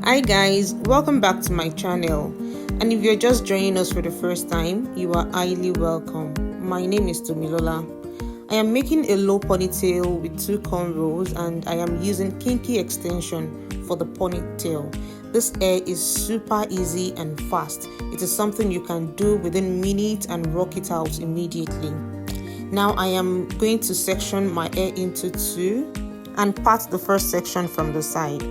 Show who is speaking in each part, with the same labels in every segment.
Speaker 1: Hi guys, welcome back to my channel, and if you're just joining us for the first time, you are highly welcome. My name is Tomilola. I am making a low ponytail with 2 cornrows, and I am using Kinky Extension for the ponytail. This hair is super easy and fast. It is something you can do within minutes and rock it out immediately. Now I am going to section my hair into 2 and part the first section from the side.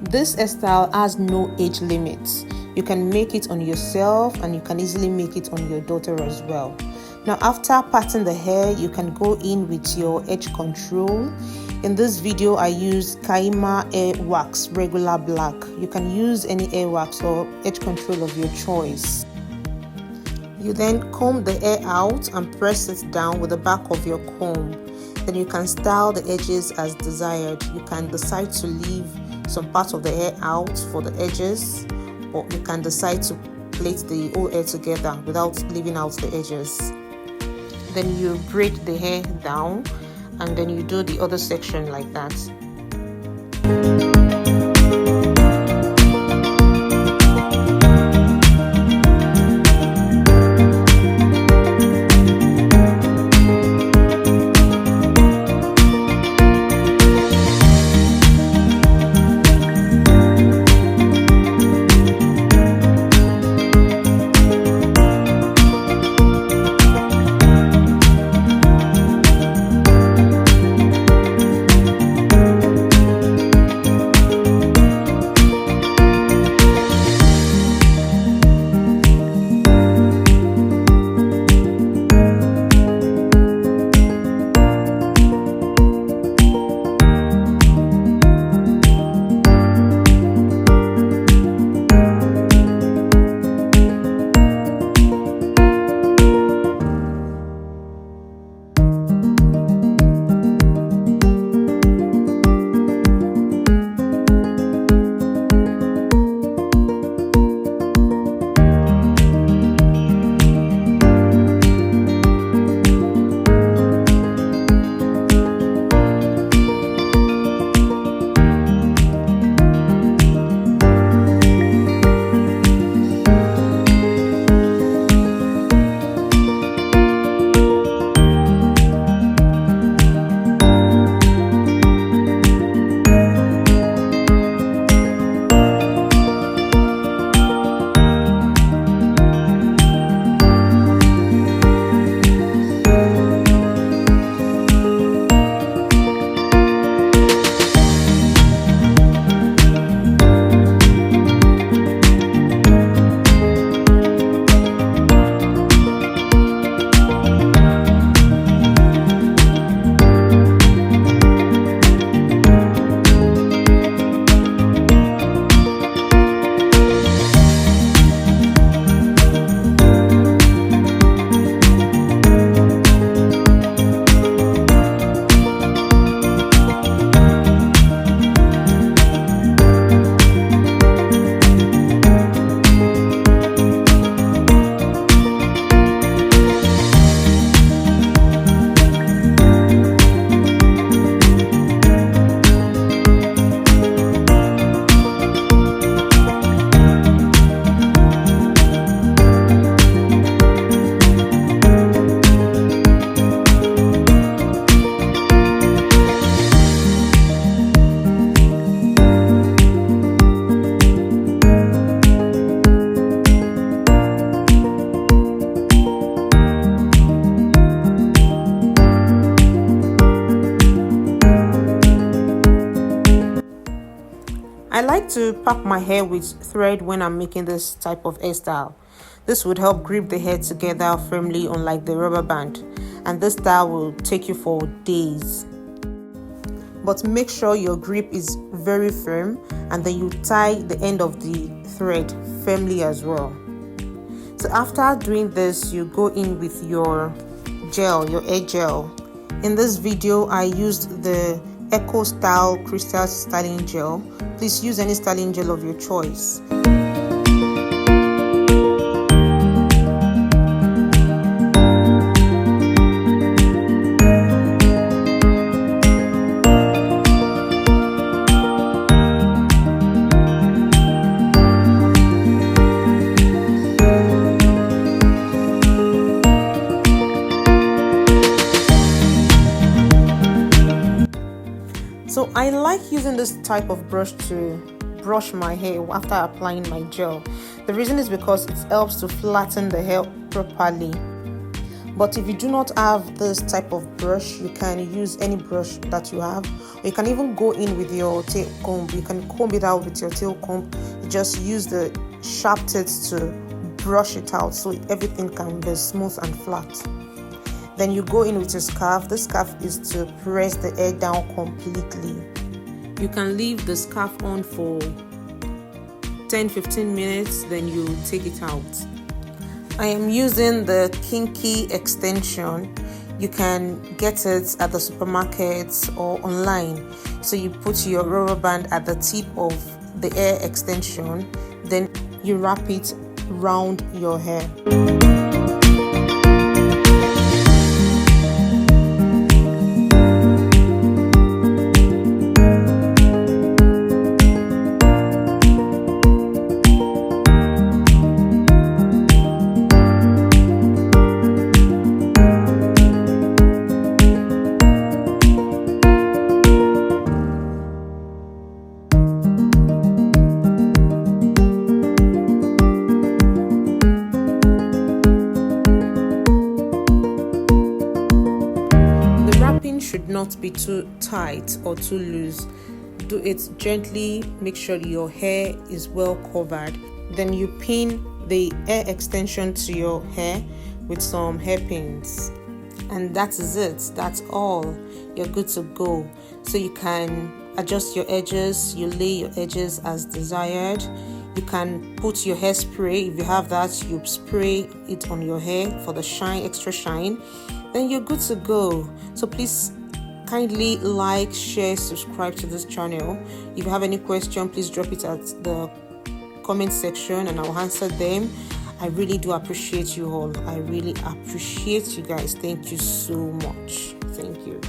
Speaker 1: This hairstyle has no age limits. You can make it on yourself and you can easily make it on your daughter as well. Now after parting the hair, you can go in with your edge control. In this video, I use Kaima hair wax regular black. You can use any hair wax or edge control of your choice. You then comb the hair out and press it down with the back of your comb. Then you can style the edges as desired. You can decide to leave some part of the hair out for the edges, or you can decide to plait the whole hair together without leaving out the edges. Then you braid the hair down and then you do the other section like that. I like to pack my hair with thread when I'm making this type of hairstyle. This would help grip the hair together firmly, unlike the rubber band, and this style will take you for days. But make sure your grip is very firm, and then you tie the end of the thread firmly as well. So after doing this, you go in with your gel, your hair gel. In this video, I used the Eco Style Krystal styling gel. Please use any styling gel of your choice. using this type of brush to brush my hair after applying my gel. The reason is because it helps to flatten the hair properly. But if you do not have this type of brush, you can use any brush that you have. Or you can even go in with your tail comb. You can comb it out with your tail comb. You just use the sharp tips to brush it out so everything can be smooth and flat. Then you go in with your scarf. The scarf is to press the hair down completely. You can leave the scarf on for 10-15 minutes, then you take it out. I am using the Kinky Extension. You can get it at the supermarkets or online. So you put your rubber band at the tip of the hair extension, then you wrap it around your hair. Should not be too tight or too loose. Do it gently. Make sure your hair is well covered. Then you pin the hair extension to your hair with some hairpins, and that is it. That's all. You're good to go. So you can adjust your edges. You lay your edges as desired. You can put your hairspray, if you have that, you spray it on your hair for the shine, extra shine. Then you're good to go. So please kindly like, share, subscribe to this channel. If you have any question, please drop it at the comment section and I'll answer them. I really do appreciate you all. I really appreciate you guys. Thank you so much. Thank you.